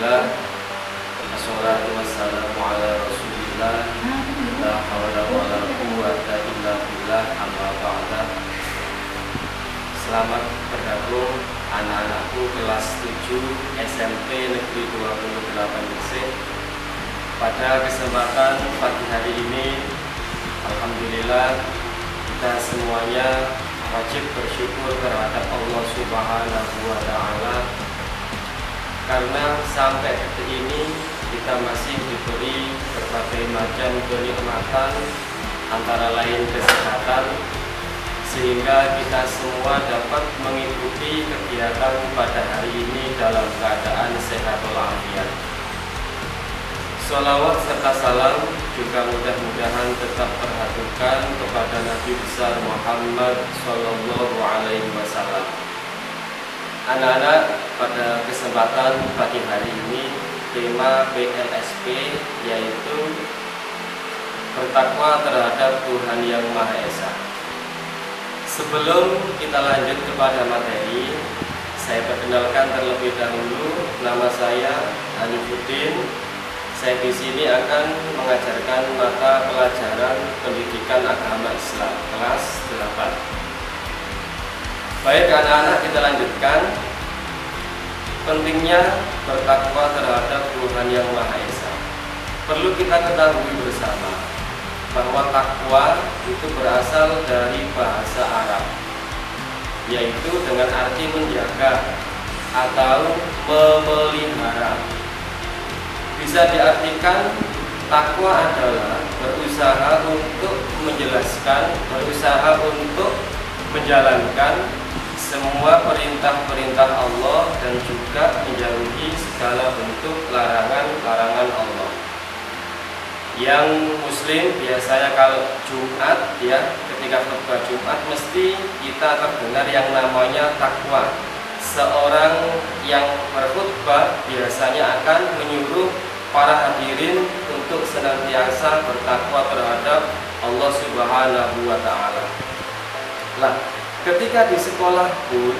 Alhamdulillah, wassalatu wassalamu ala rasulillah, la hawla wa la quwwata illa billah, amma ba'da. Selamat bergabung anak-anakku kelas 7 SMP Negeri 28 Gresik. Pada kesempatan pagi hari ini, alhamdulillah kita semuanya wajib bersyukur terhadap Allah Subhanahu wa Ta'ala, karena sampai detik ini kita masih diberi berbagai macam kenikmatan, antara lain kesehatan, sehingga kita semua dapat mengikuti kegiatan pada hari ini dalam keadaan sehat walafiat. Sholawat serta salam juga mudah-mudahan tetap terhaturkan kepada Nabi besar Muhammad Sallallahu Alaihi Wasallam. Anak-anak, pada kesempatan pagi hari ini tema PLSP yaitu bertakwa terhadap Tuhan Yang Maha Esa. Sebelum kita lanjut kepada materi, saya perkenalkan terlebih dahulu, nama saya Hanifuddin. Saya di sini akan mengajarkan mata pelajaran pendidikan agama Islam kelas 8. Baik anak-anak, kita lanjutkan. Pentingnya bertakwa terhadap Tuhan Yang Maha Esa. Perlu kita ketahui bersama bahwa takwa itu berasal dari bahasa Arab, yaitu dengan arti menjaga atau memelihara. Bisa diartikan takwa adalah berusaha untuk menjelaskan, berusaha untuk menjalankan semua perintah-perintah Allah dan juga menjauhi segala bentuk larangan-larangan Allah. Yang muslim biasanya kalau Jumat ketika khutbah Jumat mesti kita terdengar yang namanya takwa. Seorang yang berkhutbah biasanya akan menyuruh para hadirin untuk senantiasa bertakwa terhadap Allah Subhanahu wa Ta'ala. Nah, ketika di sekolah pun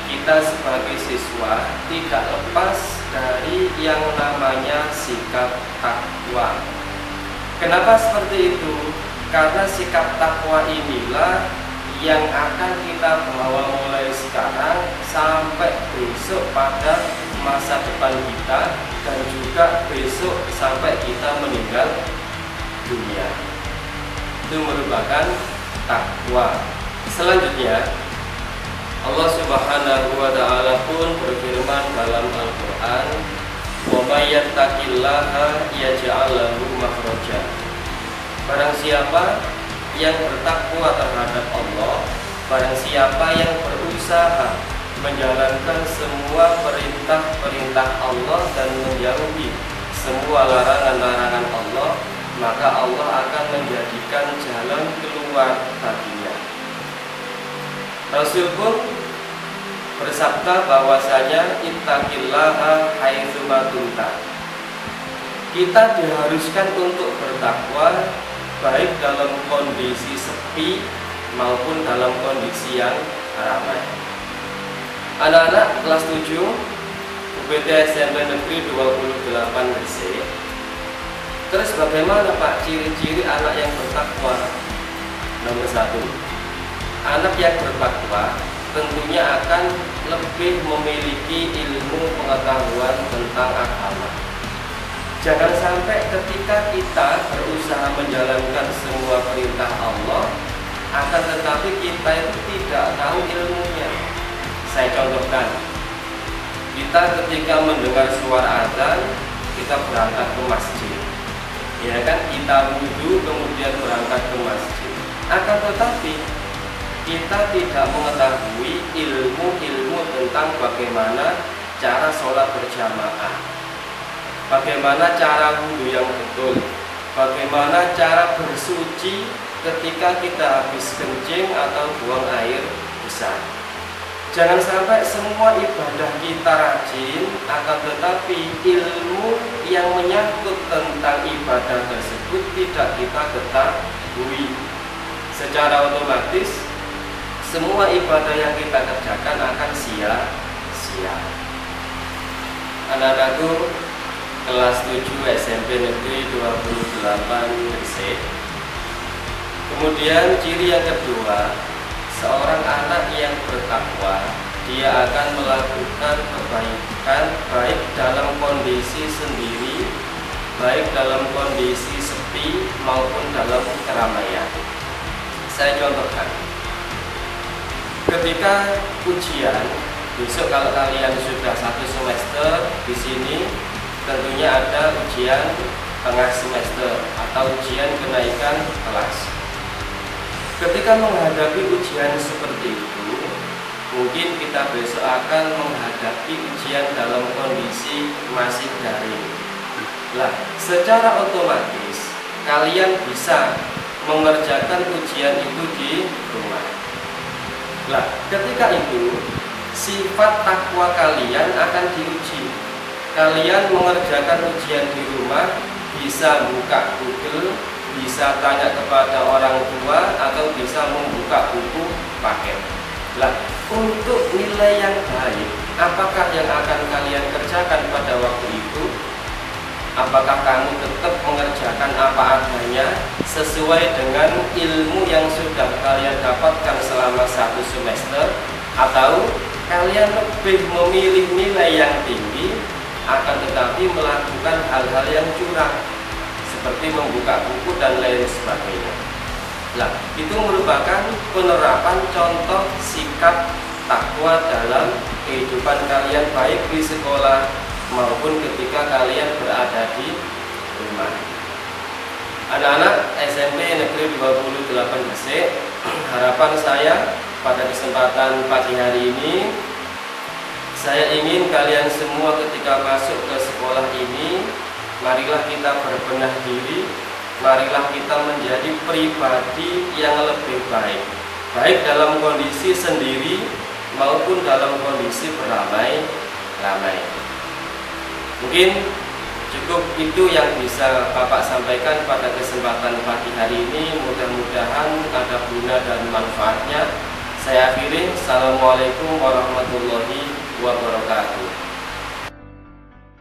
kita sebagai siswa tidak lepas dari yang namanya sikap takwa. Kenapa seperti itu? Karena sikap takwa inilah yang akan kita bawa mulai sekarang sampai besok pada masa depan kita, dan juga besok sampai kita meninggal dunia. Itu merupakan takwa. Selanjutnya, Allah Subhanahu wa Ta'ala pun berfirman dalam Al-Quran, "Wa may yattaqillaha yaj'al lahu makhraja." Barang siapa yang bertakwa terhadap Allah, barang siapa yang berusaha menjalankan semua perintah-perintah Allah dan menjauhi semua larangan-larangan Allah, maka Allah akan menjadikan jalan keluar baginya. Rasul pun bersabda bahwasanya ittaqillaha haitsu ma kunta. Kita diharuskan untuk bertakwa baik dalam kondisi sepi maupun dalam kondisi yang ramai. Anak-anak kelas 7 UPT SMP Negeri 28 Gresik. Terus bagaimana Pak ciri-ciri anak yang bertakwa? Nomor 1, anak yang bertakwa tentunya akan lebih memiliki ilmu pengetahuan tentang agama. Jangan sampai ketika kita berusaha menjalankan semua perintah Allah, akan tetapi kita itu tidak tahu ilmunya. Saya contohkan, kita ketika mendengar suara azan, kita berangkat ke masjid, ya kan? Kita wudhu kemudian berangkat ke masjid. Akan tetapi kita tidak mengetahui ilmu-ilmu tentang bagaimana cara sholat berjamaah, bagaimana cara wudhu yang betul, bagaimana cara bersuci ketika kita habis kencing atau buang air besar. Jangan sampai semua ibadah kita rajin, akan tetapi ilmu yang menyangkut tentang ibadah tersebut tidak kita ketahui. Secara otomatis semua ibadah yang kita kerjakan akan sia-sia. Anak-anakku kelas 7 SMP Negeri 28 Gresik. Kemudian ciri yang kedua, seorang anak yang bertakwa, dia akan melakukan kebaikan baik dalam kondisi sendiri, baik dalam kondisi sepi maupun dalam keramaian. Saya contohkan, ketika ujian, besok kalau kalian sudah 1 semester di sini, tentunya ada ujian tengah semester atau ujian kenaikan kelas. Ketika menghadapi ujian seperti itu, mungkin kita besok akan menghadapi ujian dalam kondisi masih daring. Lah, secara otomatis kalian bisa mengerjakan ujian itu di rumah. Lah, ketika itu sifat takwa kalian akan diuji. Kalian mengerjakan ujian di rumah, bisa buka Google, bisa tanya kepada orang tua, atau bisa membuka buku paket. Lah, untuk nilai yang baik, apakah yang akan kalian kerjakan pada waktu itu? Apakah kamu tetap mengerjakan apa adanya sesuai dengan ilmu yang sudah kalian dapatkan selama 1 semester, atau kalian lebih memilih nilai yang tinggi akan tetapi melakukan hal-hal yang curang seperti membuka buku dan lain sebagainya? Nah, itu merupakan penerapan contoh sikap takwa dalam kehidupan kalian baik di sekolah maupun ketika kalian berada di rumah. Anak-anak SMP Negeri 28 Gresik, harapan saya pada kesempatan pagi hari ini, saya ingin kalian semua ketika masuk ke sekolah ini, marilah kita berbenah diri, marilah kita menjadi pribadi yang lebih baik, baik dalam kondisi sendiri maupun dalam kondisi beramai-ramai. Mungkin cukup itu yang bisa Bapak sampaikan pada kesempatan pagi hari ini. Mudah-mudahan ada guna dan manfaatnya. Saya akhiri. Assalamualaikum warahmatullahi wabarakatuh.